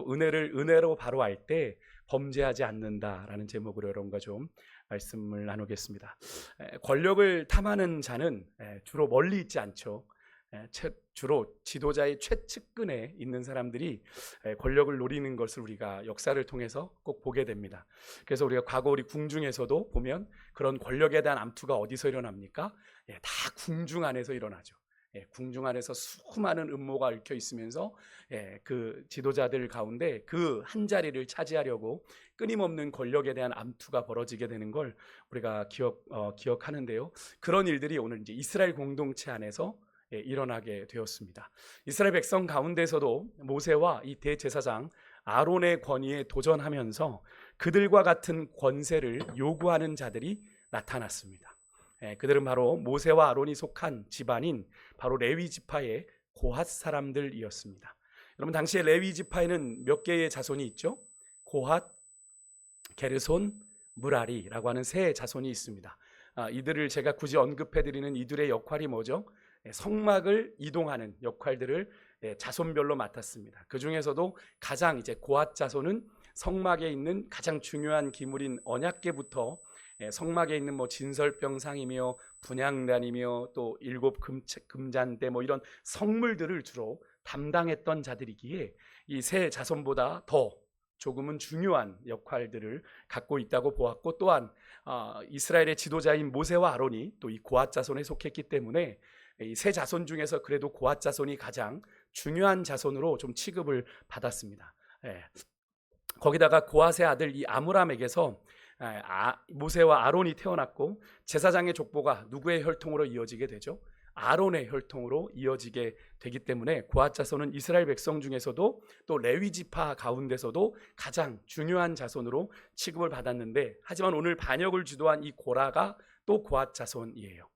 은혜를 은혜로 바로 알 때 범죄하지 않는다라는 제목으로 여러분과 좀 말씀을 나누겠습니다. 권력을 탐하는 자는 주로 멀리 있지 않죠. 주로 지도자의 최측근에 있는 사람들이 권력을 노리는 것을 우리가 역사를 통해서 꼭 보게 됩니다. 그래서 우리가 과거 우리 궁중에서도 보면 그런 권력에 대한 암투가 어디서 일어납니까? 다 궁중 안에서 일어나죠. 궁중 안에서 수많은 음모가 얽혀 있으면서 그 지도자들 가운데 그 한 자리를 차지하려고 끊임없는 권력에 대한 암투가 벌어지게 되는 걸 우리가 기억하는데요. 그런 일들이 오늘 이제 이스라엘 공동체 안에서 일어나게 되었습니다. 이스라엘 백성 가운데서도 모세와 이 대제사장 아론의 권위에 도전하면서 그들과 같은 권세를 요구하는 자들이 나타났습니다. 그들은 바로 모세와 아론이 속한 집안인 바로 레위 지파의 고핫 사람들이었습니다. 여러분, 당시에 레위 지파에는 몇 개의 자손이 있죠? 고핫, 게르손, 무라리라고 하는 세 자손이 있습니다. 이들을 제가 굳이 언급해드리는 이들의 역할이 뭐죠? 성막을 이동하는 역할들을 자손별로 맡았습니다. 그 중에서도 가장 이제 고핫 자손은 성막에 있는 가장 중요한 기물인 언약궤부터 성막에 있는 뭐 진설병상이며 분향단이며 또 일곱 금잔대 뭐 이런 성물들을 주로 담당했던 자들이기에 이 세 자손보다 더 조금은 중요한 역할들을 갖고 있다고 보았고, 또한 이스라엘의 지도자인 모세와 아론이 또 이 고핫 자손에 속했기 때문에 이 세 자손 중에서 그래도 고핫 자손이 가장 중요한 자손으로 좀 취급을 받았습니다. 거기다가 고핫의 아들 이 아므람에게서 모세와 아론이 태어났고, 제사장의 족보가 누구의 혈통으로 이어지게 되죠? 아론의 혈통으로 이어지게 되기 때문에 고핫 자손은 이스라엘 백성 중에서도 또 레위 지파 가운데서도 가장 중요한 자손으로 취급을 받았는데, 하지만 오늘 반역을 주도한 이 고라가 또 고핫 자손이에요.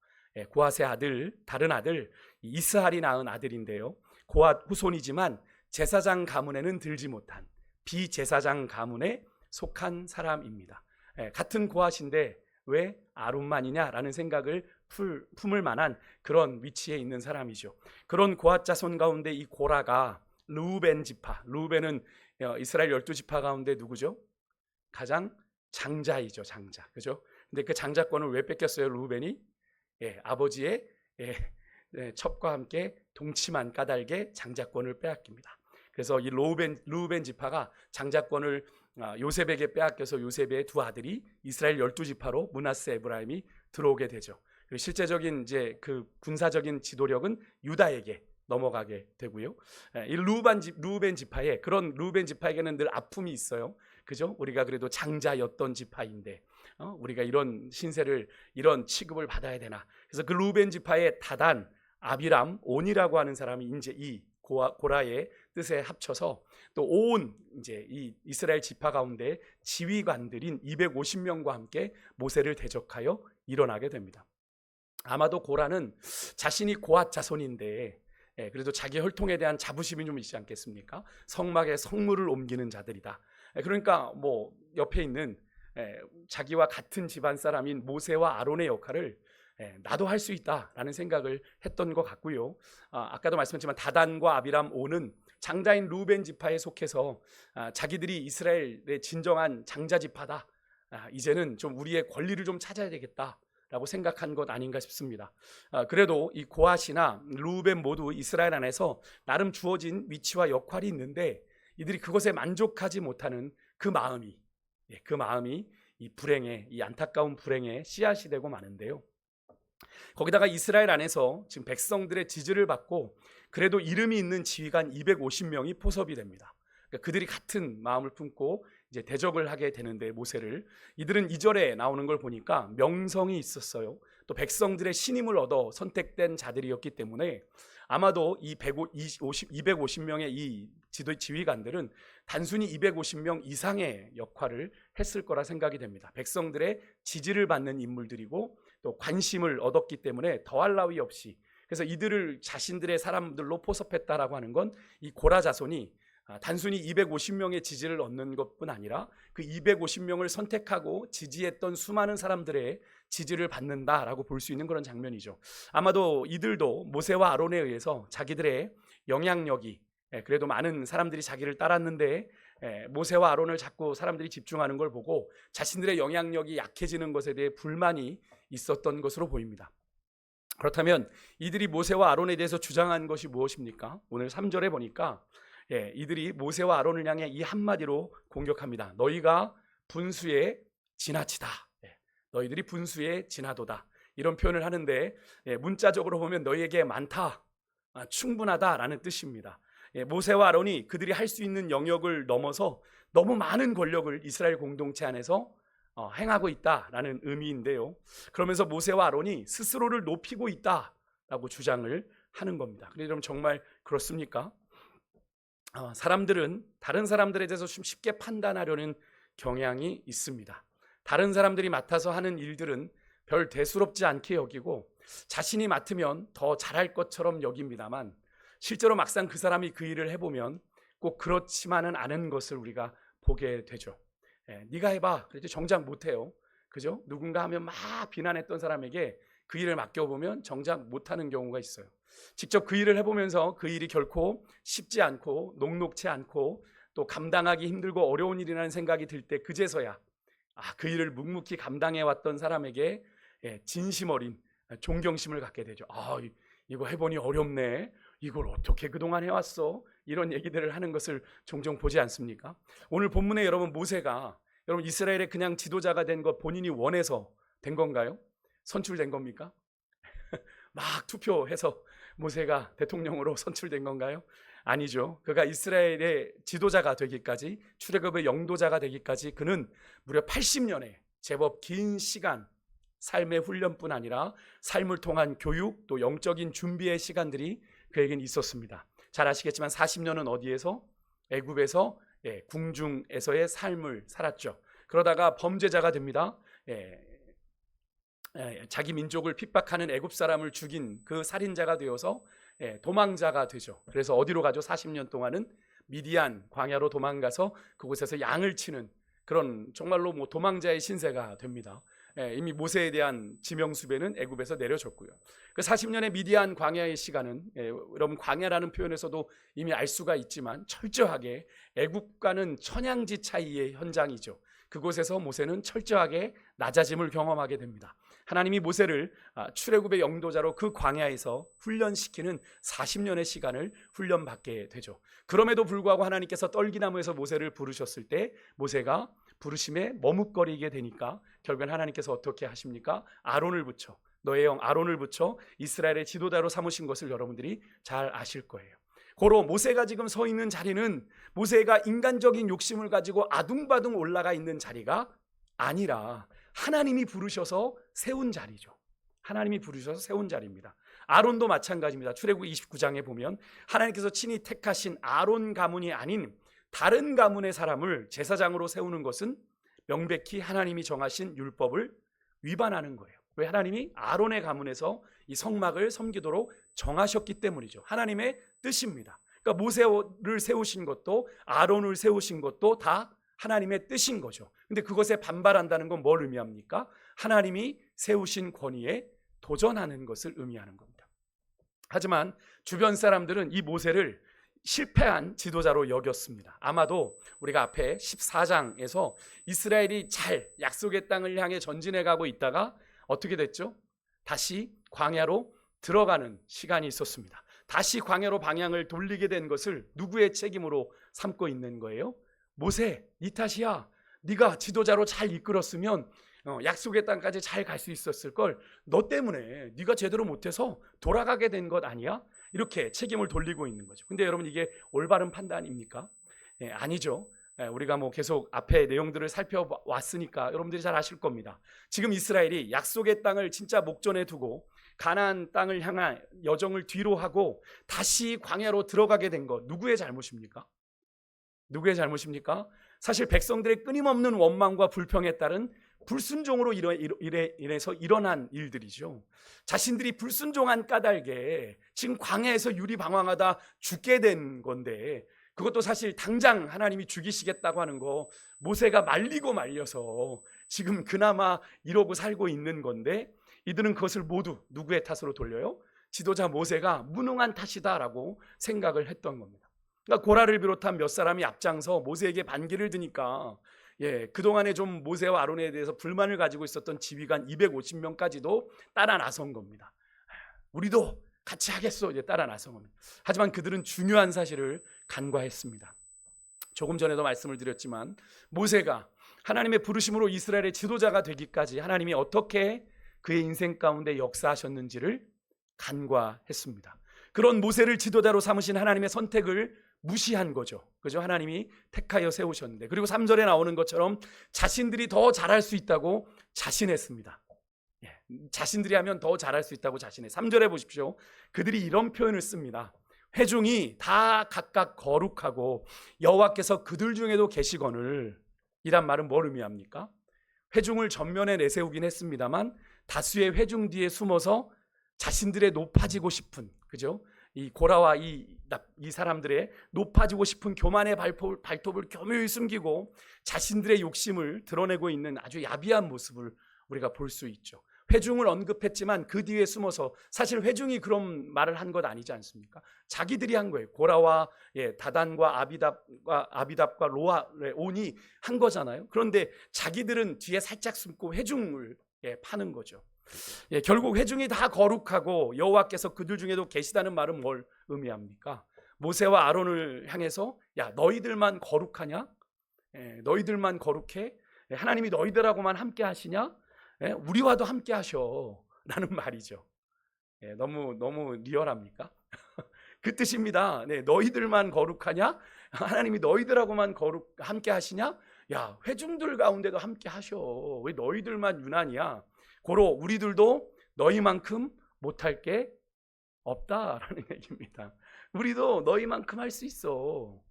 고핫의 아들, 다른 아들 이스할이 낳은 아들인데요, 고핫 후손이지만 제사장 가문에는 들지 못한 비제사장 가문에 속한 사람입니다. 같은 고핫인데 왜 아론만이냐라는 생각을 품을 만한 그런 위치에 있는 사람이죠. 그런 고핫 자손 가운데 이 고라가 르우벤 지파, 르우벤은 이스라엘 12지파 가운데 누구죠? 가장 장자이죠, 장자. 그죠? 근데 그 장자권을 왜 뺏겼어요, 르우벤이? 아버지의 첩과 함께 동침한 까닭에 장자권을 빼앗깁니다. 그래서 이 르우벤 지파가 장자권을 요셉에게 빼앗겨서 요셉의 두 아들이 이스라엘 12지파로 므낫세, 에브라임이 들어오게 되죠. 그리고 실제적인 이제 그 군사적인 지도력은 유다에게 넘어가게 되고요. 이 르우벤 지파에, 그런 르우벤 지파에게는 늘 아픔이 있어요. 그죠? 우리가 그래도 장자였던 지파인데 우리가 이런 신세를, 이런 취급을 받아야 되나? 그래서 그 르우벤 지파의 다단, 아비람, 온이라고 하는 사람이 이제 이 고라의 뜻에 합쳐서 또 온 이제 이 이스라엘 지파 가운데 지휘관들인 250명과 함께 모세를 대적하여 일어나게 됩니다. 아마도 고라는 자신이 고핫 자손인데 그래도 자기 혈통에 대한 자부심이 좀 있지 않겠습니까? 성막에 성물을 옮기는 자들이다. 그러니까 뭐 옆에 있는 자기와 같은 집안 사람인 모세와 아론의 역할을 나도 할 수 있다라는 생각을 했던 것 같고요. 아까도 말씀했지만 다단과 아비람, 온은 장자인 르우벤 지파에 속해서 자기들이 이스라엘의 진정한 장자 지파다. 이제는 좀 우리의 권리를 좀 찾아야 되겠다라고 생각한 것 아닌가 싶습니다. 그래도 이 고핫이나 르우벤 모두 이스라엘 안에서 나름 주어진 위치와 역할이 있는데 이들이 그것에 만족하지 못하는 그 마음이 이 불행의, 이 안타까운 불행의 씨앗이 되고 마는데요. 거기다가 이스라엘 안에서 지금 백성들의 지지를 받고 그래도 이름이 있는 지휘관 250명이 포섭이 됩니다. 그러니까 그들이 같은 마음을 품고 이제 대적을 하게 되는데, 모세를, 이들은 2절에 나오는 걸 보니까 명성이 있었어요. 또 백성들의 신임을 얻어 선택된 자들이었기 때문에 아마도 이 250명의 이 지휘관들은 단순히 250명 이상의 역할을 했을 거라 생각이 됩니다. 백성들의 지지를 받는 인물들이고 또 관심을 얻었기 때문에 더할 나위 없이, 그래서 이들을 자신들의 사람들로 포섭했다라고 하는 건 이 고라 자손이 단순히 250명의 지지를 얻는 것뿐 아니라 그 250명을 선택하고 지지했던 수많은 사람들의 지지를 받는다라고 볼 수 있는 그런 장면이죠. 아마도 이들도 모세와 아론에 의해서 자기들의 영향력이, 그래도 많은 사람들이 자기를 따랐는데 모세와 아론을 자꾸 사람들이 집중하는 걸 보고 자신들의 영향력이 약해지는 것에 대해 불만이 있었던 것으로 보입니다. 그렇다면 이들이 모세와 아론에 대해서 주장한 것이 무엇입니까? 오늘 3절에 보니까 이들이 모세와 아론을 향해 이 한마디로 공격합니다. 너희가 분수에 지나치다. 너희들이 분수에 지나도다. 이런 표현을 하는데 문자적으로 보면 너희에게 많다, 충분하다라는 뜻입니다. 모세와 아론이 그들이 할 수 있는 영역을 넘어서 너무 많은 권력을 이스라엘 공동체 안에서 행하고 있다라는 의미인데요. 그러면서 모세와 아론이 스스로를 높이고 있다라고 주장을 하는 겁니다. 그런데 여러분 정말 그렇습니까? 사람들은 다른 사람들에 대해서 좀 쉽게 판단하려는 경향이 있습니다. 다른 사람들이 맡아서 하는 일들은 별 대수롭지 않게 여기고 자신이 맡으면 더 잘할 것처럼 여깁니다만 실제로 막상 그 사람이 그 일을 해보면 꼭 그렇지만은 않은 것을 우리가 보게 되죠. 네가 해봐. 그래도 정작 못해요. 그죠? 누군가 하면 막 비난했던 사람에게 그 일을 맡겨보면 정작 못하는 경우가 있어요. 직접 그 일을 해보면서 그 일이 결코 쉽지 않고 녹록치 않고 또 감당하기 힘들고 어려운 일이라는 생각이 들 때 그제서야 그 일을 묵묵히 감당해왔던 사람에게 진심 어린 존경심을 갖게 되죠. 이거 해보니 어렵네. 이걸 어떻게 그동안 해왔어? 이런 얘기들을 하는 것을 종종 보지 않습니까? 오늘 본문에 여러분 모세가 여러분 이스라엘의 그냥 지도자가 된 것 본인이 원해서 된 건가요? 선출된 겁니까? 막 투표해서 모세가 대통령으로 선출된 건가요? 아니죠. 그가 이스라엘의 지도자가 되기까지, 출애굽의 영도자가 되기까지 그는 무려 80년의 제법 긴 시간 삶의 훈련뿐 아니라 삶을 통한 교육 또 영적인 준비의 시간들이 그에겐 있었습니다. 잘 아시겠지만 40년은 어디에서? 애굽에서 궁중에서의 삶을 살았죠. 그러다가 범죄자가 됩니다. 자기 민족을 핍박하는 애굽 사람을 죽인 그 살인자가 되어서 도망자가 되죠. 그래서 어디로 가죠? 40년 동안은 미디안 광야로 도망가서 그곳에서 양을 치는 그런 정말로 도망자의 신세가 됩니다. 이미 모세에 대한 지명수배는 애굽에서 내려졌고요. 그 40년의 미디안 광야의 시간은 여러분 광야라는 표현에서도 이미 알 수가 있지만 철저하게 애굽과는 천양지 차이의 현장이죠. 그곳에서 모세는 철저하게 낮아짐을 경험하게 됩니다. 하나님이 모세를 출애굽의 영도자로 그 광야에서 훈련시키는 40년의 시간을 훈련받게 되죠. 그럼에도 불구하고 하나님께서 떨기나무에서 모세를 부르셨을 때 모세가 부르심에 머뭇거리게 되니까 결국엔 하나님께서 어떻게 하십니까? 아론을 붙여, 너의 영 아론을 붙여 이스라엘의 지도자로 삼으신 것을 여러분들이 잘 아실 거예요. 고로 모세가 지금 서 있는 자리는 모세가 인간적인 욕심을 가지고 아둥바둥 올라가 있는 자리가 아니라 하나님이 부르셔서 세운 자리죠. 하나님이 부르셔서 세운 자리입니다. 아론도 마찬가지입니다. 출애굽 29장에 보면 하나님께서 친히 택하신 아론 가문이 아닌 다른 가문의 사람을 제사장으로 세우는 것은 명백히 하나님이 정하신 율법을 위반하는 거예요. 왜? 하나님이 아론의 가문에서 이 성막을 섬기도록 정하셨기 때문이죠. 하나님의 뜻입니다. 그러니까 모세를 세우신 것도 아론을 세우신 것도 다 하나님의 뜻인 거죠. 근데 그것에 반발한다는 건 뭘 의미합니까? 하나님이 세우신 권위에 도전하는 것을 의미하는 겁니다. 하지만 주변 사람들은 이 모세를 실패한 지도자로 여겼습니다. 아마도 우리가 앞에 14장에서 이스라엘이 잘 약속의 땅을 향해 전진해 가고 있다가 어떻게 됐죠? 다시 광야로 들어가는 시간이 있었습니다. 다시 광야로 방향을 돌리게 된 것을 누구의 책임으로 삼고 있는 거예요? 모세, 네 탓이야. 네가 지도자로 잘 이끌었으면 약속의 땅까지 잘 갈 수 있었을 걸. 너 때문에 네가 제대로 못해서 돌아가게 된 것 아니야? 이렇게 책임을 돌리고 있는 거죠. 근데 여러분 이게 올바른 판단입니까? 아니죠. 우리가 계속 앞에 내용들을 살펴왔으니까 여러분들이 잘 아실 겁니다. 지금 이스라엘이 약속의 땅을 진짜 목전에 두고 가나안 땅을 향한 여정을 뒤로 하고 다시 광야로 들어가게 된 것 누구의 잘못입니까? 누구의 잘못입니까? 사실 백성들의 끊임없는 원망과 불평에 따른 불순종으로 인해서 일어난 일들이죠. 자신들이 불순종한 까닭에 지금 광야에서 유리방황하다 죽게 된 건데 그것도 사실 당장 하나님이 죽이시겠다고 하는 거 모세가 말리고 말려서 지금 그나마 이러고 살고 있는 건데 이들은 그것을 모두 누구의 탓으로 돌려요? 지도자 모세가 무능한 탓이다라고 생각을 했던 겁니다. 그러니까 고라를 비롯한 몇 사람이 앞장서 모세에게 반기를 드니까 그동안에 좀 모세와 아론에 대해서 불만을 가지고 있었던 지휘관 250명까지도 따라 나선 겁니다. 우리도 같이 하겠소, 이제 따라 나선 겁니다. 하지만 그들은 중요한 사실을 간과했습니다. 조금 전에도 말씀을 드렸지만 모세가 하나님의 부르심으로 이스라엘의 지도자가 되기까지 하나님이 어떻게 그의 인생 가운데 역사하셨는지를 간과했습니다. 그런 모세를 지도자로 삼으신 하나님의 선택을 무시한 거죠. 그죠? 하나님이 택하여 세우셨는데, 그리고 3절에 나오는 것처럼 자신들이 더 잘할 수 있다고 자신했습니다. 자신들이 하면 더 잘할 수 있다고 자신해. 3절에 보십시오. 그들이 이런 표현을 씁니다. 회중이 다 각각 거룩하고 여호와께서 그들 중에도 계시거늘, 이란 말은 뭘 의미합니까? 회중을 전면에 내세우긴 했습니다만 다수의 회중 뒤에 숨어서 자신들의 높아지고 싶은, 그죠? 이 고라와 이 사람들의 높아지고 싶은 교만의 발톱을 교묘히 숨기고 자신들의 욕심을 드러내고 있는 아주 야비한 모습을 우리가 볼 수 있죠. 회중을 언급했지만 그 뒤에 숨어서, 사실 회중이 그런 말을 한 것 아니지 않습니까? 자기들이 한 거예요. 고라와 다단과 아비답과 온이 한 거잖아요. 그런데 자기들은 뒤에 살짝 숨고 회중을 파는 거죠. 결국 회중이 다 거룩하고 여호와께서 그들 중에도 계시다는 말은 뭘 의미합니까? 모세와 아론을 향해서 야, 너희들만 거룩하냐? 너희들만 거룩해? 하나님이 너희들하고만 함께 하시냐? 우리와도 함께 하셔 라는 말이죠. 너무 리얼합니까? 그 뜻입니다. 너희들만 거룩하냐? 하나님이 너희들하고만 함께 하시냐? 야, 회중들 가운데도 함께 하셔. 왜 너희들만 유난이야? 고로 우리들도 너희만큼 못할 게 없다라는 얘기입니다. 우리도 너희만큼 할 수 있어.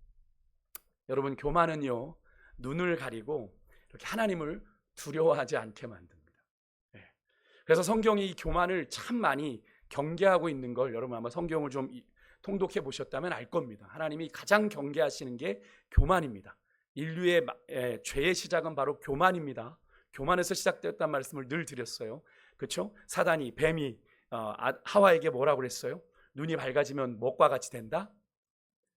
여러분, 교만은요, 눈을 가리고 이렇게 하나님을 두려워하지 않게 만듭니다. 그래서 성경이 이 교만을 참 많이 경계하고 있는 걸 여러분 아마 성경을 좀 통독해 보셨다면 알 겁니다. 하나님이 가장 경계하시는 게 교만입니다. 인류의 죄의 시작은 바로 교만입니다. 교만에서 시작되었다는 말씀을 늘 드렸어요. 그렇죠? 사단이, 뱀이 하와에게 뭐라고 그랬어요? 눈이 밝아지면 무엇과 같이 된다?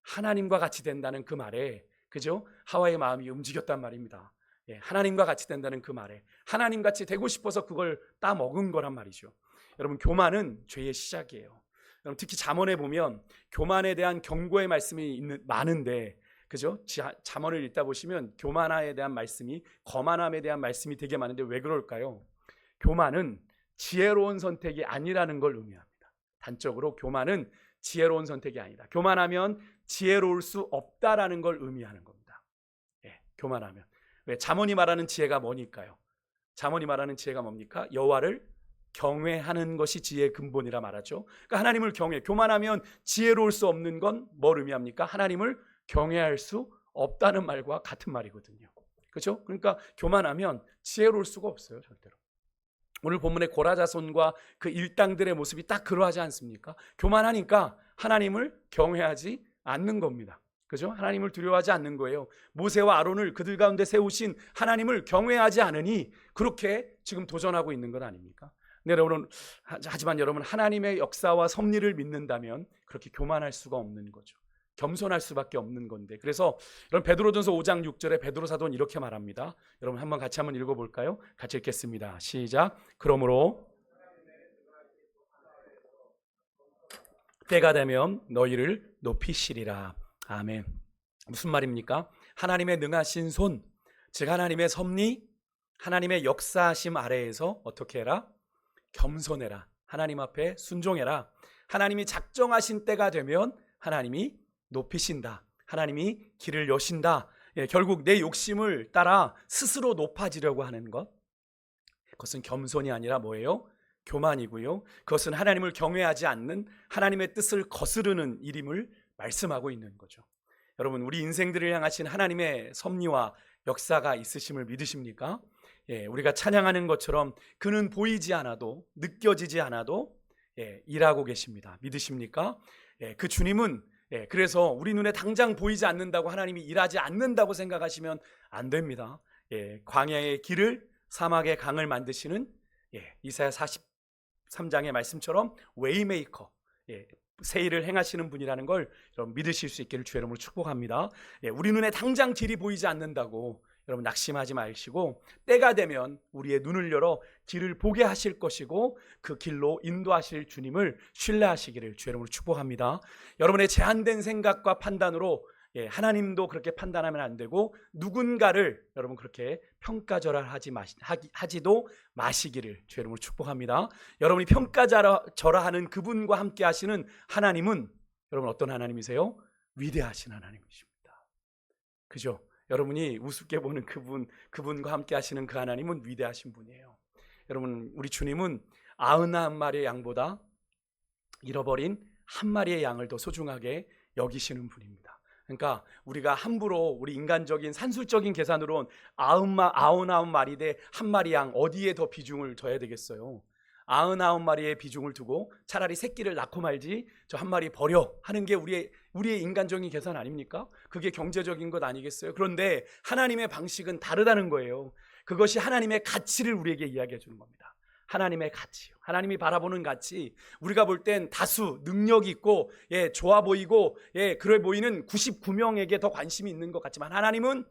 하나님과 같이 된다는 그 말에, 그죠? 하와의 마음이 움직였단 말입니다. 하나님과 같이 된다는 그 말에 하나님같이 되고 싶어서 그걸 따먹은 거란 말이죠. 여러분, 교만은 죄의 시작이에요. 여러분, 특히 잠언에 보면 교만에 대한 경고의 말씀이 많은데, 그죠? 잠언을 읽다 보시면 교만에 대한 말씀이, 거만함에 대한 말씀이 되게 많은데 왜 그럴까요? 교만은 지혜로운 선택이 아니라는 걸 의미합니다. 단적으로 교만은 지혜로운 선택이 아니다. 교만하면 지혜로울 수 없다라는 걸 의미하는 겁니다. 교만하면. 왜? 잠언이 말하는 지혜가 뭐니까요? 잠언이 말하는 지혜가 뭡니까? 여호와를 경외하는 것이 지혜의 근본이라 말하죠. 그러니까 하나님을 교만하면 지혜로울 수 없는 건 뭘 의미합니까? 하나님을 경외할 수 없다는 말과 같은 말이거든요. 그렇죠? 그러니까 교만하면 지혜로울 수가 없어요, 절대로. 오늘 본문의 고라 자손과 그 일당들의 모습이 딱 그러하지 않습니까? 교만하니까 하나님을 경외하지 않는 겁니다. 그죠? 하나님을 두려워하지 않는 거예요. 모세와 아론을 그들 가운데 세우신 하나님을 경외하지 않으니 그렇게 지금 도전하고 있는 것 아닙니까? 하지만 여러분, 하나님의 역사와 섭리를 믿는다면 그렇게 교만할 수가 없는 거죠. 겸손할 수밖에 없는 건데, 그래서 여러분, 베드로전서 5장 6절에 베드로 사도는 이렇게 말합니다. 여러분 같이 한번 읽어볼까요? 같이 읽겠습니다. 시작. 그러므로 때가 되면 너희를 높이시리라. 아멘. 무슨 말입니까? 하나님의 능하신 손, 즉 하나님의 섭리, 하나님의 역사하심 아래에서 어떻게 해라? 겸손해라. 하나님 앞에 순종해라. 하나님이 작정하신 때가 되면 하나님이 높이신다. 하나님이 길을 여신다. 결국 내 욕심을 따라 스스로 높아지려고 하는 것, 그것은 겸손이 아니라 뭐예요? 교만이고요. 그것은 하나님을 경외하지 않는, 하나님의 뜻을 거스르는 일임을 말씀하고 있는 거죠. 여러분, 우리 인생들을 향하신 하나님의 섭리와 역사가 있으심을 믿으십니까? 우리가 찬양하는 것처럼 그는 보이지 않아도, 느껴지지 않아도 일하고 계십니다. 믿으십니까? 그 주님은, 그래서 우리 눈에 당장 보이지 않는다고 하나님이 일하지 않는다고 생각하시면 안 됩니다. 광야의 길을, 사막의 강을 만드시는, 이사야 43장의 말씀처럼 웨이메이커, 새 일을 행하시는 분이라는 걸 여러분 믿으실 수 있기를 주의 이름으로 축복합니다. 우리 눈에 당장 길이 보이지 않는다고 여러분 낙심하지 마시고 때가 되면 우리의 눈을 열어 길을 보게 하실 것이고 그 길로 인도하실 주님을 신뢰하시기를 주의 이름으로 축복합니다. 여러분의 제한된 생각과 판단으로 하나님도 그렇게 판단하면 안 되고 누군가를 여러분 그렇게 평가절하하지도 마시기를 주의 이름으로 축복합니다. 여러분이 평가절하하는 그분과 함께 하시는 하나님은 여러분 어떤 하나님이세요? 위대하신 하나님이십니다. 그죠? 여러분이 우습게 보는 그분과 함께 하시는 그 하나님은 위대하신 분이에요. 여러분 우리 주님은 99마리의 양보다 잃어버린 한 마리의 양을 더 소중하게 여기시는 분입니다. 그러니까 우리가 함부로 우리 인간적인 산술적인 계산으로는 99마리 대 한 마리 양 어디에 더 비중을 둬야 되겠어요? 99마리의 비중을 두고 차라리 새끼를 낳고 말지 저 한 마리 버려 하는 게 우리의 인간적인 계산 아닙니까? 그게 경제적인 것 아니겠어요? 그런데 하나님의 방식은 다르다는 거예요. 그것이 하나님의 가치를 우리에게 이야기해 주는 겁니다. 하나님의 가치요. 하나님이 바라보는 가치. 우리가 볼 땐 다수 능력이 있고 좋아 보이고 그래 보이는 99명에게 더 관심이 있는 것 같지만 하나님은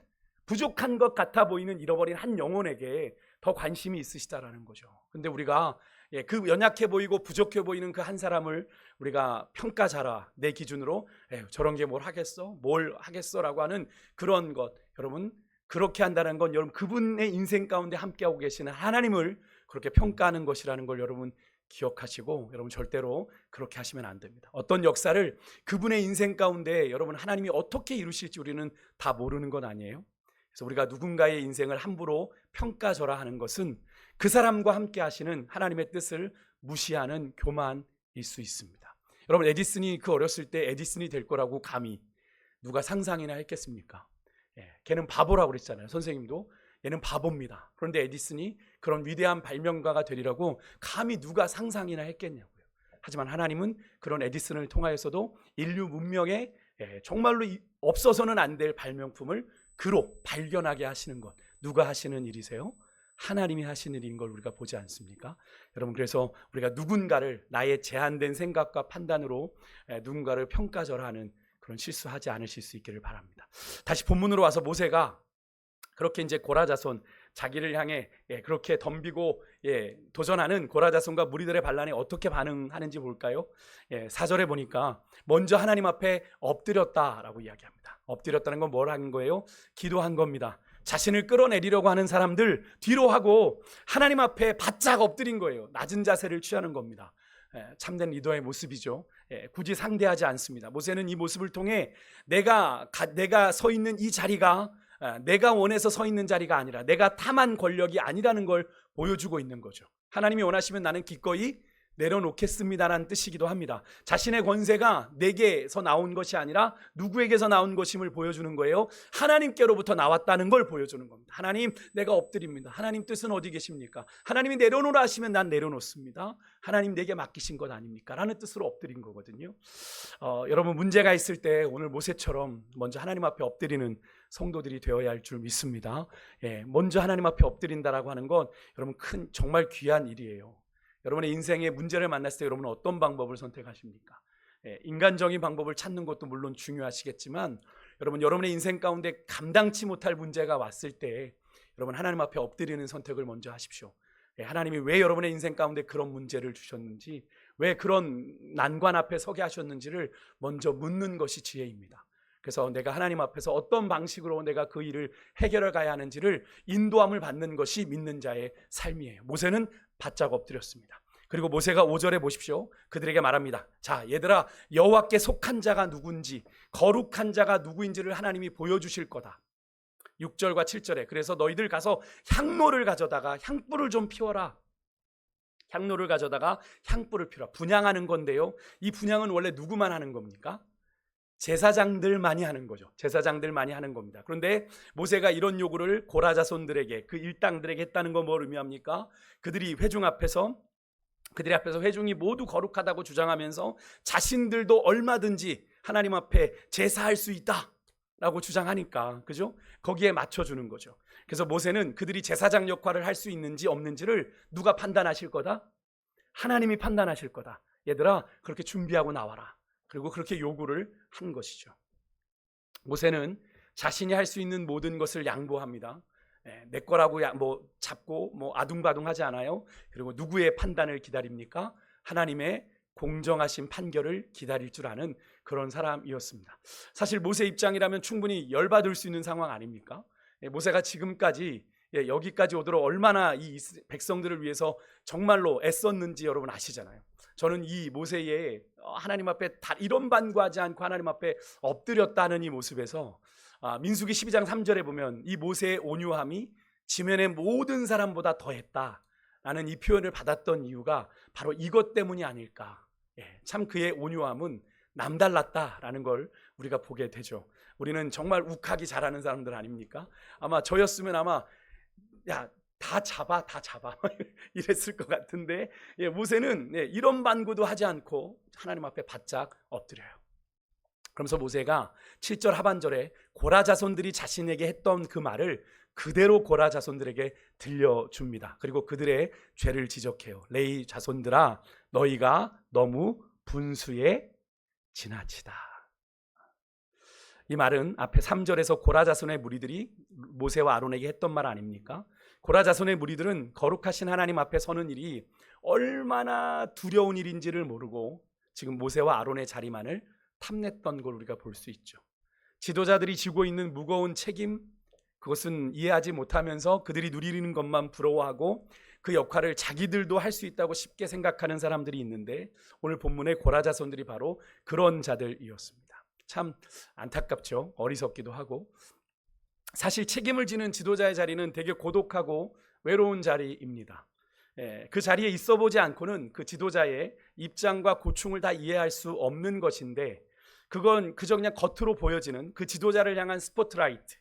부족한 것 같아 보이는 잃어버린 한 영혼에게 더 관심이 있으시다라는 거죠. 근데 우리가 그 연약해 보이고 부족해 보이는 그 한 사람을 우리가 평가자라 내 기준으로 저런 게 뭘 하겠어라고 하는 그런 것, 여러분 그렇게 한다는 건 여러분 그분의 인생 가운데 함께하고 계시는 하나님을 그렇게 평가하는 것이라는 걸 여러분 기억하시고 여러분 절대로 그렇게 하시면 안 됩니다. 어떤 역사를 그분의 인생 가운데 여러분 하나님이 어떻게 이루실지 우리는 다 모르는 건 아니에요. 그래서 우리가 누군가의 인생을 함부로 평가절하하는 것은 그 사람과 함께 하시는 하나님의 뜻을 무시하는 교만일 수 있습니다. 여러분 에디슨이 그 어렸을 때 에디슨이 될 거라고 감히 누가 상상이나 했겠습니까? 걔는 바보라고 그랬잖아요. 선생님도 얘는 바보입니다. 그런데 에디슨이 그런 위대한 발명가가 되리라고 감히 누가 상상이나 했겠냐고요. 하지만 하나님은 그런 에디슨을 통하여서도 인류 문명에 정말로 없어서는 안 될 발명품을 그로 발견하게 하시는 것, 누가 하시는 일이세요? 하나님이 하시는 일인 걸 우리가 보지 않습니까? 여러분 그래서 우리가 누군가를 나의 제한된 생각과 판단으로 누군가를 평가절하는 그런 실수하지 않으실 수 있기를 바랍니다. 다시 본문으로 와서 모세가 그렇게 이제 고라자손 자기를 향해 그렇게 덤비고 도전하는 고라자손과 무리들의 반란에 어떻게 반응하는지 볼까요? 4절에 보니까 먼저 하나님 앞에 엎드렸다라고 이야기합니다. 엎드렸다는 건 뭘 한 거예요? 기도한 겁니다. 자신을 끌어내리려고 하는 사람들 뒤로 하고 하나님 앞에 바짝 엎드린 거예요. 낮은 자세를 취하는 겁니다. 참된 리더의 모습이죠. 굳이 상대하지 않습니다. 모세는 이 모습을 통해 내가 서 있는 이 자리가 내가 원해서 서 있는 자리가 아니라 내가 탐한 권력이 아니라는 걸 보여주고 있는 거죠. 하나님이 원하시면 나는 기꺼이 내려놓겠습니다라는 뜻이기도 합니다. 자신의 권세가 내게서 나온 것이 아니라 누구에게서 나온 것임을 보여주는 거예요. 하나님께로부터 나왔다는 걸 보여주는 겁니다. 하나님 내가 엎드립니다. 하나님 뜻은 어디 계십니까? 하나님이 내려놓으라 하시면 난 내려놓습니다. 하나님 내게 맡기신 것 아닙니까? 라는 뜻으로 엎드린 거거든요. 여러분 문제가 있을 때 오늘 모세처럼 먼저 하나님 앞에 엎드리는 성도들이 되어야 할 줄 믿습니다. 먼저 하나님 앞에 엎드린다라고 하는 건 여러분 정말 귀한 일이에요. 여러분의 인생의 문제를 만났을 때 여러분은 어떤 방법을 선택하십니까? 인간적인 방법을 찾는 것도 물론 중요하시겠지만 여러분의 인생 가운데 감당치 못할 문제가 왔을 때 여러분 하나님 앞에 엎드리는 선택을 먼저 하십시오. 하나님이 왜 여러분의 인생 가운데 그런 문제를 주셨는지, 왜 그런 난관 앞에 서게 하셨는지를 먼저 묻는 것이 지혜입니다. 그래서 내가 하나님 앞에서 어떤 방식으로 내가 그 일을 해결해 가야 하는지를 인도함을 받는 것이 믿는 자의 삶이에요. 모세는 바짝 엎드렸습니다. 그리고 모세가 5절에 보십시오. 그들에게 말합니다. 자, 얘들아, 여호와께 속한 자가 누군지, 거룩한 자가 누구인지를 하나님이 보여주실 거다. 6절과 7절에 그래서 너희들 가서 향로를 가져다가 향불을 좀 피워라. 향로를 가져다가 향불을 피워라. 분향하는 건데요. 이 분향은 원래 누구만 하는 겁니까? 제사장들만이 하는 거죠. 제사장들만이 하는 겁니다. 그런데 모세가 이런 요구를 고라 자손들에게, 그 일당들에게 했다는 건 뭘 의미합니까? 그들이 그들이 앞에서 회중이 모두 거룩하다고 주장하면서 자신들도 얼마든지 하나님 앞에 제사할 수 있다라고 주장하니까, 그죠? 거기에 맞춰주는 거죠. 그래서 모세는 그들이 제사장 역할을 할 수 있는지 없는지를 누가 판단하실 거다? 하나님이 판단하실 거다. 얘들아 그렇게 준비하고 나와라. 그리고 그렇게 요구를 한 것이죠. 모세는 자신이 할 수 있는 모든 것을 양보합니다. 내 거라고 뭐 잡고 뭐 아둥바둥하지 않아요. 그리고 누구의 판단을 기다립니까? 하나님의 공정하신 판결을 기다릴 줄 아는 그런 사람이었습니다. 사실 모세 입장이라면 충분히 열받을 수 있는 상황 아닙니까? 모세가 지금까지 여기까지 오도록 얼마나 이 백성들을 위해서 정말로 애썼는지 여러분 아시잖아요. 저는 이 모세의 하나님 앞에 이런 반구하지 않고 하나님 앞에 엎드렸다는 이 모습에서 민수기 12장 3절에 보면 이 모세의 온유함이 지면의 모든 사람보다 더했다라는 이 표현을 받았던 이유가 바로 이것 때문이 아닐까. 참 그의 온유함은 남달랐다라는 걸 우리가 보게 되죠. 우리는 정말 욱하기 잘하는 사람들 아닙니까? 아마 저였으면 아마 야 다 잡아 이랬을 것 같은데 모세는 이런 반구도 하지 않고 하나님 앞에 바짝 엎드려요. 그러면서 모세가 7절 하반절에 고라 자손들이 자신에게 했던 그 말을 그대로 고라 자손들에게 들려줍니다. 그리고 그들의 죄를 지적해요. 레위 자손들아 너희가 너무 분수에 지나치다. 이 말은 앞에 3절에서 고라 자손의 무리들이 모세와 아론에게 했던 말 아닙니까? 고라 자손의 무리들은 거룩하신 하나님 앞에 서는 일이 얼마나 두려운 일인지를 모르고 지금 모세와 아론의 자리만을 탐냈던 걸 우리가 볼 수 있죠. 지도자들이 지고 있는 무거운 책임, 그것은 이해하지 못하면서 그들이 누리는 것만 부러워하고 그 역할을 자기들도 할 수 있다고 쉽게 생각하는 사람들이 있는데 오늘 본문의 고라 자손들이 바로 그런 자들이었습니다. 참 안타깝죠. 어리석기도 하고. 사실 책임을 지는 지도자의 자리는 되게 고독하고 외로운 자리입니다. 그 자리에 있어 보지 않고는 그 지도자의 입장과 고충을 다 이해할 수 없는 것인데 그건 그저 그냥 겉으로 보여지는 그 지도자를 향한 스포트라이트,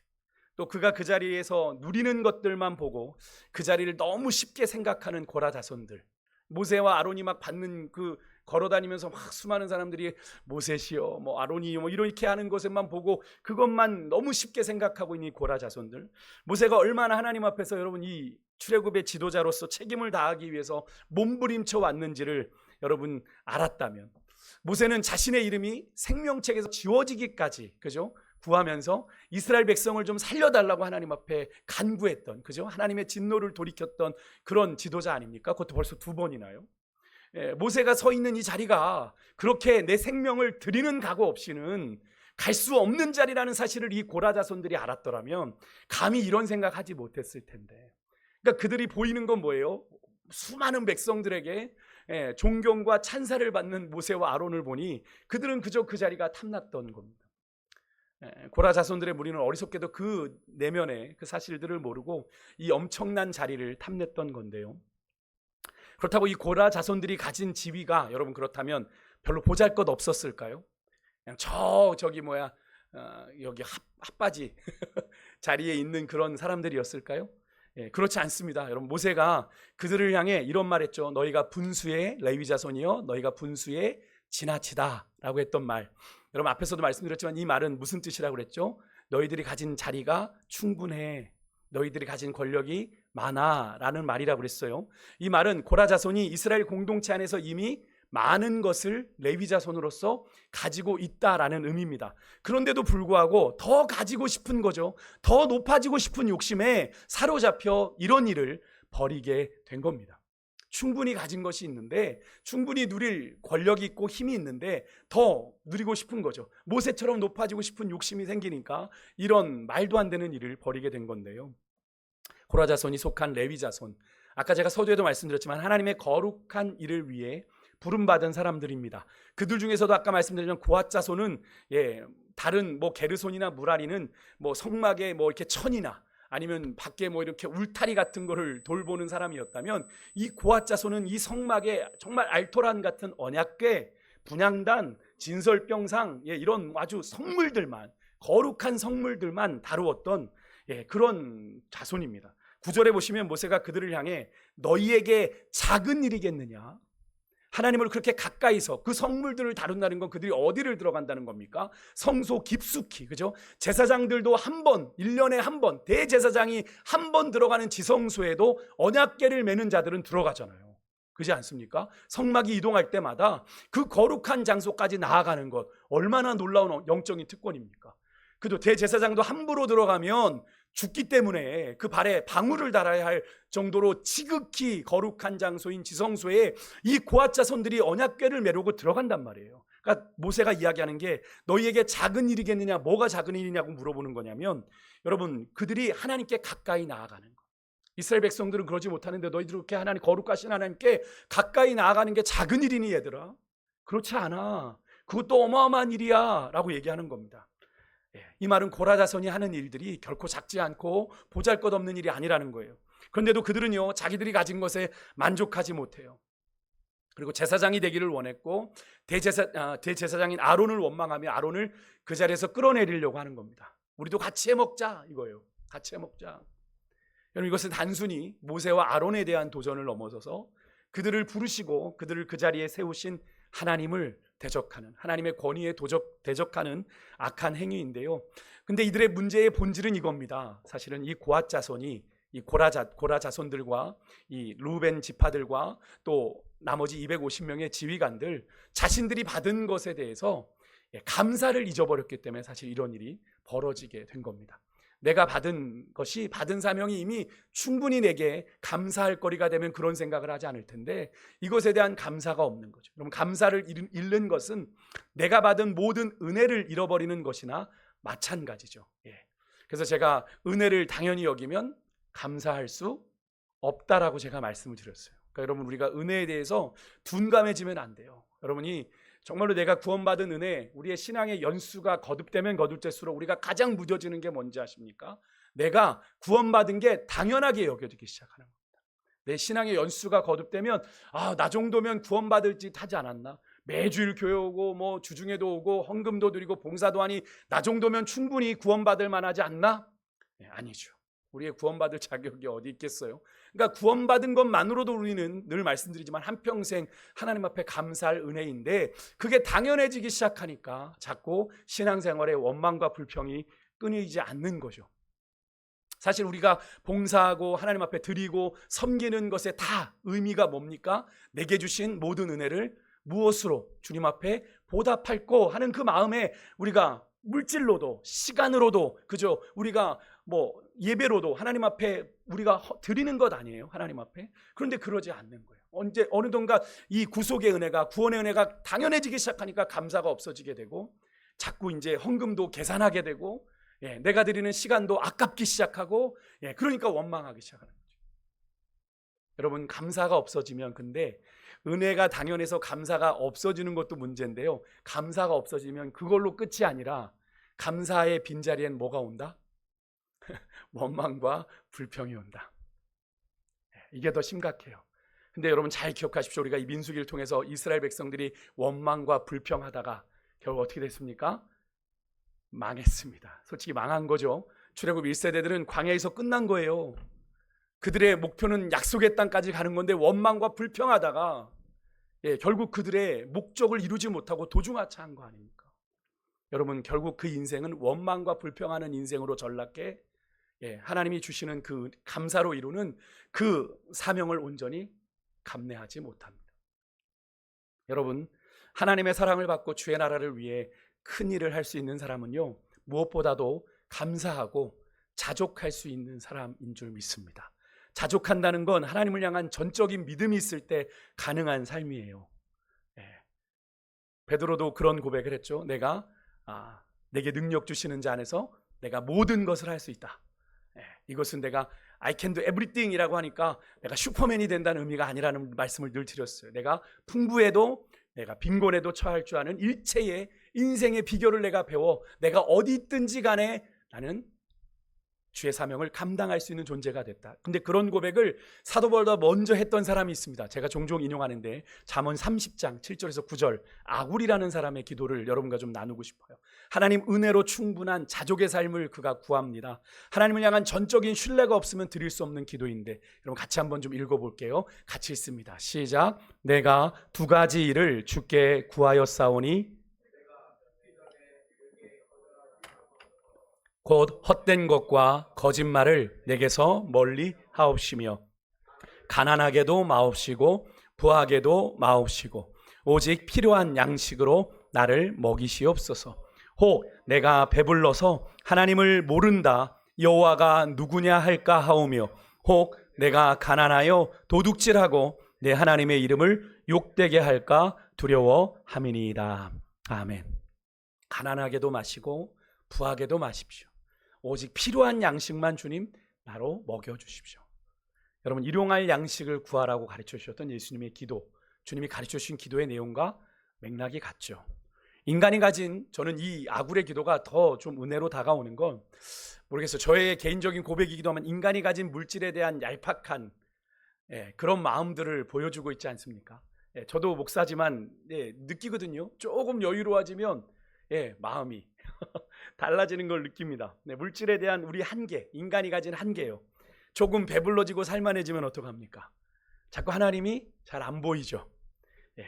또 그가 그 자리에서 누리는 것들만 보고 그 자리를 너무 쉽게 생각하는 고라 자손들, 모세와 아론이 막 받는 그 걸어다니면서 막 수많은 사람들이 모세시여 뭐 아론이요 뭐 이렇게 하는 것에만 보고 그것만 너무 쉽게 생각하고 있는 이 고라 자손들, 모세가 얼마나 하나님 앞에서 여러분 이 출애굽의 지도자로서 책임을 다하기 위해서 몸부림쳐 왔는지를 여러분 알았다면, 모세는 자신의 이름이 생명책에서 지워지기까지 그죠? 구하면서 이스라엘 백성을 좀 살려달라고 하나님 앞에 간구했던, 그죠? 하나님의 진노를 돌이켰던 그런 지도자 아닙니까? 그것도 벌써 2번이나요. 모세가 서 있는 이 자리가 그렇게 내 생명을 드리는 각오 없이는 갈 수 없는 자리라는 사실을 이 고라 자손들이 알았더라면 감히 이런 생각하지 못했을 텐데, 그러니까 그들이 보이는 건 뭐예요? 수많은 백성들에게 존경과 찬사를 받는 모세와 아론을 보니 그들은 그저 그 자리가 탐났던 겁니다. 고라 자손들의 무리는 어리석게도 그 내면의 그 사실들을 모르고 이 엄청난 자리를 탐냈던 건데요. 그렇다고 이 고라 자손들이 가진 지위가 여러분 그렇다면 별로 보잘것 없었을까요? 그냥 저기 여기 핫바지 자리에 있는 그런 사람들이었을까요? 그렇지 않습니다. 여러분 모세가 그들을 향해 이런 말했죠. 너희가 분수의 레위 자손이여 너희가 분수에 지나치다 라고 했던 말, 여러분 앞에서도 말씀드렸지만 이 말은 무슨 뜻이라고 그랬죠? 너희들이 가진 자리가 충분해, 너희들이 가진 권력이 많아 라는 말이라고 그랬어요. 이 말은 고라 자손이 이스라엘 공동체 안에서 이미 많은 것을 레위 자손으로서 가지고 있다라는 의미입니다. 그런데도 불구하고 더 가지고 싶은 거죠. 더 높아지고 싶은 욕심에 사로잡혀 이런 일을 벌이게 된 겁니다. 충분히 가진 것이 있는데, 충분히 누릴 권력이 있고 힘이 있는데 더 누리고 싶은 거죠. 모세처럼 높아지고 싶은 욕심이 생기니까 이런 말도 안 되는 일을 벌이게 된 건데요. 고라 자손이 속한 레위 자손, 아까 제가 서두에도 말씀드렸지만 하나님의 거룩한 일을 위해 부름받은 사람들입니다. 그들 중에서도 아까 말씀드렸지만 고핫 자손은 다른 게르손이나 무라리는 성막에 이렇게 천이나 아니면 밖에 이렇게 울타리 같은 거를 돌보는 사람이었다면, 이 고핫 자손은 이 성막에 정말 알토란 같은 언약궤, 분향단, 진설병상 이런 아주 성물들만, 거룩한 성물들만 다루었던 그런 자손입니다. 9절에 보시면 모세가 그들을 향해 너희에게 작은 일이겠느냐, 하나님을 그렇게 가까이서 그 성물들을 다룬다는 건 그들이 어디를 들어간다는 겁니까? 성소 깊숙이, 그죠? 제사장들도 1년에 한 번, 대제사장이 한 번 들어가는 지성소에도 언약궤를 메는 자들은 들어가잖아요. 그렇지 않습니까? 성막이 이동할 때마다 그 거룩한 장소까지 나아가는 것, 얼마나 놀라운 영적인 특권입니까? 그래도 대제사장도 함부로 들어가면 죽기 때문에 그 발에 방울을 달아야 할 정도로 지극히 거룩한 장소인 지성소에 이 고앗 자손들이 언약궤를 메르고 들어간단 말이에요. 그러니까 모세가 이야기하는 게 너희에게 작은 일이겠느냐, 뭐가 작은 일이냐고 물어보는 거냐면, 여러분, 그들이 하나님께 가까이 나아가는 것. 이스라엘 백성들은 그러지 못하는데 너희들 그렇게 하나님, 거룩하신 하나님께 가까이 나아가는 게 작은 일이니 얘들아? 그렇지 않아. 그것도 어마어마한 일이야 라고 얘기하는 겁니다. 이 말은 고라 자손이 하는 일들이 결코 작지 않고 보잘것없는 일이 아니라는 거예요. 그런데도 그들은요, 자기들이 가진 것에 만족하지 못해요. 그리고 제사장이 되기를 원했고 대제사장인 아론을 원망하며 아론을 그 자리에서 끌어내리려고 하는 겁니다. 우리도 같이 해먹자 이거예요. 같이 해먹자. 여러분, 이것은 단순히 모세와 아론에 대한 도전을 넘어서서 그들을 부르시고 그들을 그 자리에 세우신 하나님을 대적하는, 하나님의 권위에 대적하는 악한 행위인데요. 근데 이들의 문제의 본질은 이겁니다. 사실은 이 고앗 자손이, 이 고라 자손들과 이 루벤 지파들과 또 나머지 250명의 지휘관들, 자신들이 받은 것에 대해서 감사를 잊어버렸기 때문에 사실 이런 일이 벌어지게 된 겁니다. 내가 받은 것이, 받은 사명이 이미 충분히 내게 감사할 거리가 되면 그런 생각을 하지 않을 텐데, 이것에 대한 감사가 없는 거죠. 그럼 감사를 잃는 것은 내가 받은 모든 은혜를 잃어버리는 것이나 마찬가지죠. 그래서 제가 은혜를 당연히 여기면 감사할 수 없다라고 제가 말씀을 드렸어요. 그러니까 여러분, 우리가 은혜에 대해서 둔감해지면 안 돼요. 여러분이 정말로 내가 구원받은 은혜, 우리의 신앙의 연수가 거듭되면 거듭될수록 우리가 가장 무뎌지는 게 뭔지 아십니까? 내가 구원받은 게 당연하게 여겨지기 시작하는 겁니다. 내 신앙의 연수가 거듭되면 나 정도면 구원받을 짓 하지 않았나? 매주일 교회 오고 뭐 주중에도 오고 헌금도 드리고 봉사도 하니 나 정도면 충분히 구원받을 만하지 않나? 아니죠. 우리의 구원받을 자격이 어디 있겠어요? 그러니까 구원받은 것만으로도 우리는 늘 말씀드리지만 한평생 하나님 앞에 감사할 은혜인데, 그게 당연해지기 시작하니까 자꾸 신앙생활의 원망과 불평이 끊이지 않는 거죠. 사실 우리가 봉사하고 하나님 앞에 드리고 섬기는 것에 다 의미가 뭡니까? 내게 주신 모든 은혜를 무엇으로 주님 앞에 보답할꼬 하는 그 마음에 우리가 물질로도 시간으로도, 그죠? 우리가 뭐 예배로도 하나님 앞에 우리가 드리는 것 아니에요, 하나님 앞에. 그런데 그러지 않는 거예요. 어느던가 이 구속의 은혜가, 구원의 은혜가 당연해지기 시작하니까 감사가 없어지게 되고, 자꾸 이제 헌금도 계산하게 되고, 내가 드리는 시간도 아깝기 시작하고, 그러니까 원망하기 시작하는 거죠. 여러분, 감사가 없어지면, 근데 은혜가 당연해서 감사가 없어지는 것도 문제인데요, 감사가 없어지면 그걸로 끝이 아니라 감사의 빈자리엔 뭐가 온다? 원망과 불평이 온다. 이게 더 심각해요. 근데 여러분 잘 기억하십시오. 우리가 이 민수기를 통해서 이스라엘 백성들이 원망과 불평하다가 결국 어떻게 됐습니까? 망했습니다. 솔직히 망한 거죠. 출애굽 1세대들은 광야에서 끝난 거예요. 그들의 목표는 약속의 땅까지 가는 건데 원망과 불평하다가 결국 그들의 목적을 이루지 못하고 도중하차한 거 아닙니까? 여러분, 결국 그 인생은 원망과 불평하는 인생으로 전락해 하나님이 주시는 그 감사로 이루는 그 사명을 온전히 감내하지 못합니다. 여러분, 하나님의 사랑을 받고 주의 나라를 위해 큰 일을 할 수 있는 사람은요, 무엇보다도 감사하고 자족할 수 있는 사람인 줄 믿습니다. 자족한다는 건 하나님을 향한 전적인 믿음이 있을 때 가능한 삶이에요. 베드로도 그런 고백을 했죠. 내게 능력 주시는 자 안에서 내가 모든 것을 할 수 있다. 이것은 내가 I can do everything 이라고 하니까 내가 슈퍼맨이 된다는 의미가 아니라는 말씀을 늘 드렸어요. 내가 풍부해도 내가 빈곤에도 처할 줄 아는 일체의 인생의 비결을 내가 배워 내가 어디 있든지 간에 나는 주의 사명을 감당할 수 있는 존재가 됐다. 근데 그런 고백을 사도 바울보다 먼저 했던 사람이 있습니다. 제가 종종 인용하는데 잠언 30장 7절에서 9절 아굴이라는 사람의 기도를 여러분과 좀 나누고 싶어요. 하나님 은혜로 충분한 자족의 삶을 그가 구합니다. 하나님을 향한 전적인 신뢰가 없으면 드릴 수 없는 기도인데, 여러분 같이 한번 좀 읽어볼게요. 같이 읽습니다. 시작. 내가 두 가지 일을 주께 구하였사오니 곧 헛된 것과 거짓말을 내게서 멀리 하옵시며 가난하게도 마옵시고 부하게도 마옵시고 오직 필요한 양식으로 나를 먹이시옵소서. 혹 내가 배불러서 하나님을 모른다 여호와가 누구냐 할까 하오며 혹 내가 가난하여 도둑질하고 내 하나님의 이름을 욕되게 할까 두려워함이니이다. 아멘. 가난하게도 마시고 부하게도 마십시오. 오직 필요한 양식만 주님 나로 먹여주십시오. 여러분, 일용할 양식을 구하라고 가르쳐 주셨던 예수님의 기도, 주님이 가르쳐 주신 기도의 내용과 맥락이 같죠. 인간이 가진, 저는 이 아굴의 기도가 더 좀 은혜로 다가오는 건 모르겠어요. 저의 개인적인 고백이기도 하면 인간이 가진 물질에 대한 얄팍한 그런 마음들을 보여주고 있지 않습니까? 저도 목사지만 느끼거든요. 조금 여유로워지면 마음이 달라지는 걸 느낍니다. 물질에 대한 우리 한계, 인간이 가진 한계예요. 조금 배불러지고 살만해지면 어떡합니까? 자꾸 하나님이 잘 안 보이죠.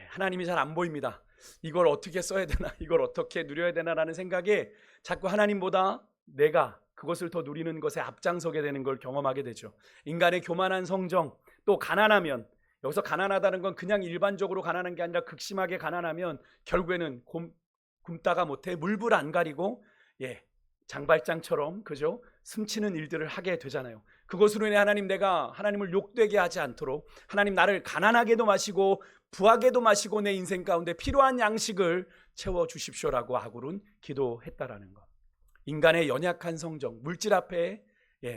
하나님이 잘 안 보입니다. 이걸 어떻게 써야 되나, 이걸 어떻게 누려야 되나라는 생각에 자꾸 하나님보다 내가 그것을 더 누리는 것에 앞장서게 되는 걸 경험하게 되죠. 인간의 교만한 성정, 또 가난하면, 여기서 가난하다는 건 그냥 일반적으로 가난한 게 아니라 극심하게 가난하면 결국에는 굶다가 못해 물불 안 가리고 장발장처럼 그죠? 숨치는 일들을 하게 되잖아요. 그것으로 인해 하나님, 내가 하나님을 욕되게 하지 않도록 하나님 나를 가난하게도 마시고 부하게도 마시고 내 인생 가운데 필요한 양식을 채워주십시오라고 아굴은 기도했다라는 것. 인간의 연약한 성정, 물질 앞에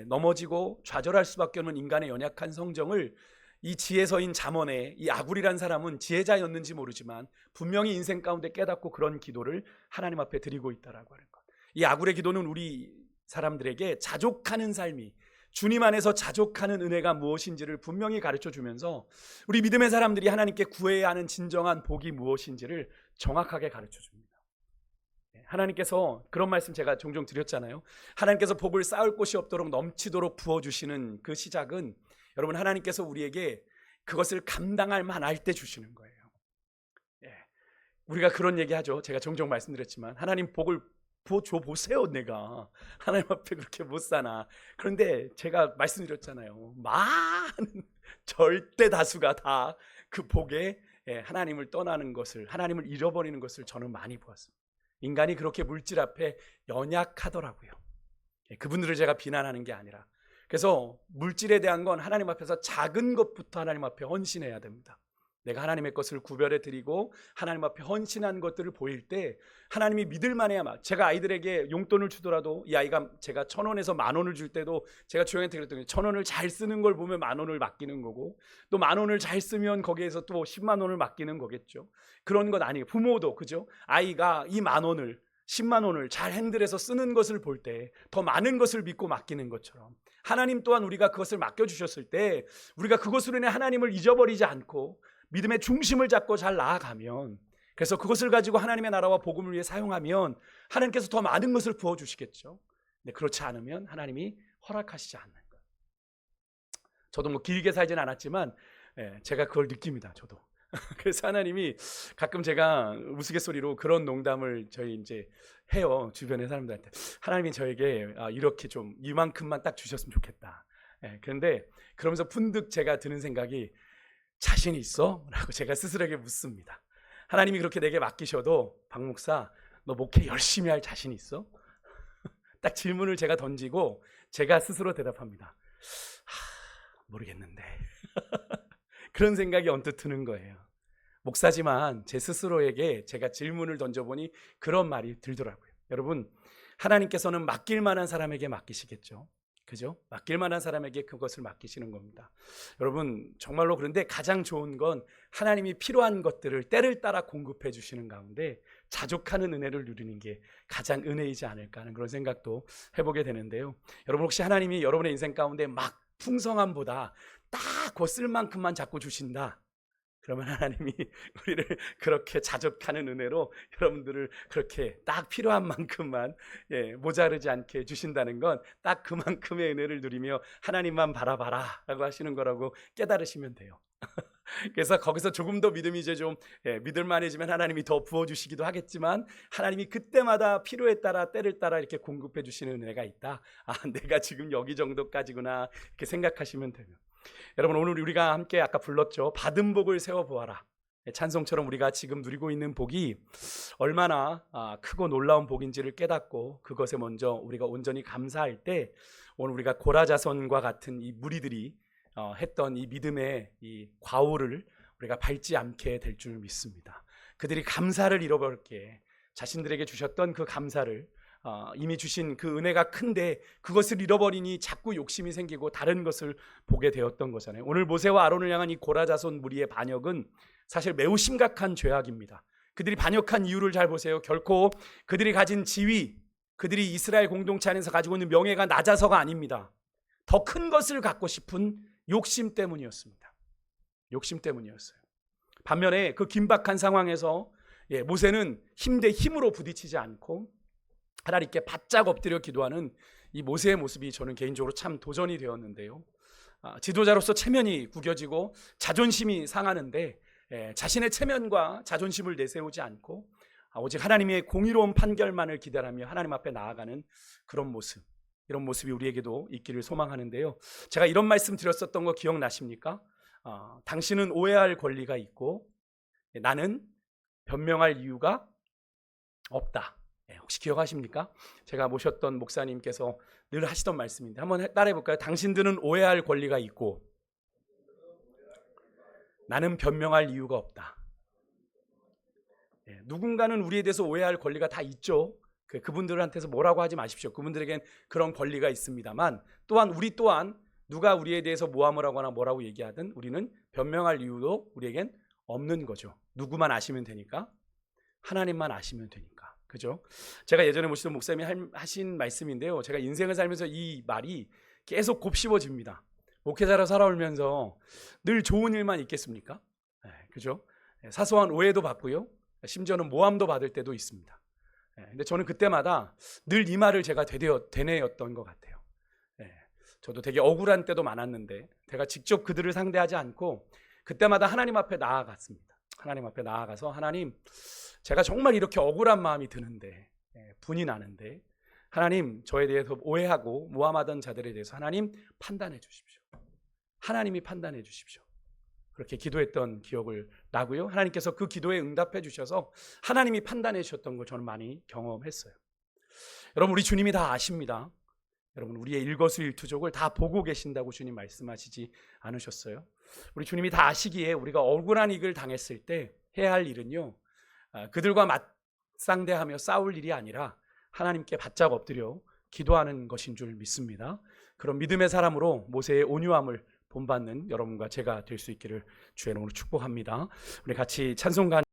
넘어지고 좌절할 수밖에 없는 인간의 연약한 성정을 이 지혜서인 잠언의 이 아굴이란 사람은 지혜자였는지 모르지만 분명히 인생 가운데 깨닫고 그런 기도를 하나님 앞에 드리고 있다라고 하는 것. 이 아굴의 기도는 우리 사람들에게 자족하는 삶이, 주님 안에서 자족하는 은혜가 무엇인지를 분명히 가르쳐 주면서 우리 믿음의 사람들이 하나님께 구해야 하는 진정한 복이 무엇인지를 정확하게 가르쳐 줍니다. 하나님께서 그런 말씀 제가 종종 드렸잖아요. 하나님께서 복을 쌓을 곳이 없도록 넘치도록 부어주시는 그 시작은 여러분, 하나님께서 우리에게 그것을 감당할 만할 때 주시는 거예요. 우리가 그런 얘기하죠. 제가 종종 말씀드렸지만 하나님 복을 줘 보세요. 내가 하나님 앞에 그렇게 못 사나. 그런데 제가 말씀드렸잖아요. 많은 절대 다수가 다 그 복에 하나님을 떠나는 것을, 하나님을 잃어버리는 것을 저는 많이 보았습니다. 인간이 그렇게 물질 앞에 연약하더라고요. 그분들을 제가 비난하는 게 아니라, 그래서 물질에 대한 건 하나님 앞에서 작은 것부터 하나님 앞에 헌신해야 됩니다. 내가 하나님의 것을 구별해 드리고 하나님 앞에 헌신한 것들을 보일 때 하나님이 믿을 만해야. 제가 아이들에게 용돈을 주더라도 이 아이가 제가 1,000원에서 10,000원을 줄 때도 제가 주영한테 그랬더니 1,000원을 잘 쓰는 걸 보면 10,000원을 맡기는 거고, 또 10,000원을 잘 쓰면 거기에서 또 10만 원을 맡기는 거겠죠. 그런 건 아니에요. 부모도 그죠? 아이가 이 10,000원을 10만 원을 잘 핸들해서 쓰는 것을 볼 때 더 많은 것을 믿고 맡기는 것처럼 하나님 또한 우리가 그것을 맡겨주셨을 때 우리가 그것으로 인해 하나님을 잊어버리지 않고 믿음의 중심을 잡고 잘 나아가면, 그래서 그것을 가지고 하나님의 나라와 복음을 위해 사용하면 하나님께서 더 많은 것을 부어주시겠죠. 근데 그렇지 않으면 하나님이 허락하시지 않는 것. 저도 뭐 길게 살진 않았지만 제가 그걸 느낍니다. 저도. 그래서 하나님이 가끔 제가 우스갯소리로 그런 농담을 저희 이제 해요. 주변의 사람들한테. 하나님이 저에게 이렇게 좀 이만큼만 딱 주셨으면 좋겠다. 그런데 그러면서 푼득 제가 드는 생각이, 자신 있어? 라고 제가 스스로에게 묻습니다. 하나님이 그렇게 내게 맡기셔도 박 목사, 너 목회 열심히 할 자신 있어? 딱 질문을 제가 던지고 제가 스스로 대답합니다. 모르겠는데. 그런 생각이 언뜻 드는 거예요. 목사지만 제 스스로에게 제가 질문을 던져보니 그런 말이 들더라고요. 여러분, 하나님께서는 맡길 만한 사람에게 맡기시겠죠. 그죠? 맡길 만한 사람에게 그것을 맡기시는 겁니다. 여러분, 정말로 그런데 가장 좋은 건 하나님이 필요한 것들을 때를 따라 공급해 주시는 가운데 자족하는 은혜를 누리는 게 가장 은혜이지 않을까 하는 그런 생각도 해보게 되는데요. 여러분, 혹시 하나님이 여러분의 인생 가운데 막 풍성함보다 딱 그 쓸 만큼만 자꾸 주신다, 그러면 하나님이 우리를 그렇게 자족하는 은혜로 여러분들을 그렇게 딱 필요한 만큼만 모자르지 않게 주신다는 건 딱 그만큼의 은혜를 누리며 하나님만 바라봐라 라고 하시는 거라고 깨달으시면 돼요. 그래서 거기서 조금 더 믿음이 이제 좀 믿을만해지면 하나님이 더 부어주시기도 하겠지만, 하나님이 그때마다 필요에 따라 때를 따라 이렇게 공급해 주시는 은혜가 있다. 내가 지금 여기 정도까지구나 이렇게 생각하시면 돼요. 여러분, 오늘 우리가 함께 아까 불렀죠. 받은 복을 세워보아라. 찬송처럼 우리가 지금 누리고 있는 복이 얼마나 크고 놀라운 복인지를 깨닫고 그것에 먼저 우리가 온전히 감사할 때 오늘 우리가 고라자손과 같은 이 무리들이 했던 이 믿음의 이 과오를 우리가 밟지 않게 될 줄 믿습니다. 그들이 감사를 잃어버렸기에 자신들에게 주셨던 그 감사를 이미 주신 그 은혜가 큰데 그것을 잃어버리니 자꾸 욕심이 생기고 다른 것을 보게 되었던 거잖아요. 오늘 모세와 아론을 향한 이 고라자손 무리의 반역은 사실 매우 심각한 죄악입니다. 그들이 반역한 이유를 잘 보세요. 결코 그들이 가진 지위, 그들이 이스라엘 공동체 안에서 가지고 있는 명예가 낮아서가 아닙니다. 더 큰 것을 갖고 싶은 욕심 때문이었습니다. 욕심 때문이었어요. 반면에 그 긴박한 상황에서 모세는 힘 대 힘으로 부딪히지 않고 하나님께 바짝 엎드려 기도하는 이 모세의 모습이 저는 개인적으로 참 도전이 되었는데요. 지도자로서 체면이 구겨지고 자존심이 상하는데 자신의 체면과 자존심을 내세우지 않고 오직 하나님의 공의로운 판결만을 기다리며 하나님 앞에 나아가는 그런 모습, 이런 모습이 우리에게도 있기를 소망하는데요. 제가 이런 말씀 드렸었던 거 기억나십니까? 당신은 오해할 권리가 있고 나는 변명할 이유가 없다. 혹시 기억하십니까? 제가 모셨던 목사님께서 늘 하시던 말씀인데 한번 따라해 볼까요? 당신들은 오해할 권리가 있고 나는 변명할 이유가 없다. 누군가는 우리에 대해서 오해할 권리가 다 있죠. 그분들한테서 뭐라고 하지 마십시오. 그분들에겐 그런 권리가 있습니다만 또한 우리 또한 누가 우리에 대해서 모함을 하거나 뭐라고 얘기하든 우리는 변명할 이유도 우리에겐 없는 거죠. 누구만 아시면 되니까, 하나님만 아시면 되니까. 그죠? 제가 예전에 모시던 목사님이 하신 말씀인데요. 제가 인생을 살면서 이 말이 계속 곱씹어집니다. 목회자로 살아오면서 늘 좋은 일만 있겠습니까? 그죠? 사소한 오해도 받고요. 심지어는 모함도 받을 때도 있습니다. 근데 저는 그때마다 늘 이 말을 제가 되뇌었던 것 같아요. 저도 되게 억울한 때도 많았는데 제가 직접 그들을 상대하지 않고 그때마다 하나님 앞에 나아갔습니다. 하나님 앞에 나아가서 하나님, 제가 정말 이렇게 억울한 마음이 드는데, 분이 나는데 하나님, 저에 대해서 오해하고 모함하던 자들에 대해서 하나님 판단해 주십시오. 하나님이 판단해 주십시오. 그렇게 기도했던 기억을 나고요. 하나님께서 그 기도에 응답해 주셔서 하나님이 판단해 주셨던 걸 저는 많이 경험했어요. 여러분, 우리 주님이 다 아십니다. 여러분, 우리의 일거수일투족을 다 보고 계신다고 주님 말씀하시지 않으셨어요? 우리 주님이 다 아시기에 우리가 억울한 일을 당했을 때 해야 할 일은요, 그들과 맞상대하며 싸울 일이 아니라 하나님께 바짝 엎드려 기도하는 것인 줄 믿습니다. 그런 믿음의 사람으로 모세의 온유함을 본받는 여러분과 제가 될 수 있기를 주의 이름으로 축복합니다. 우리 같이 찬송가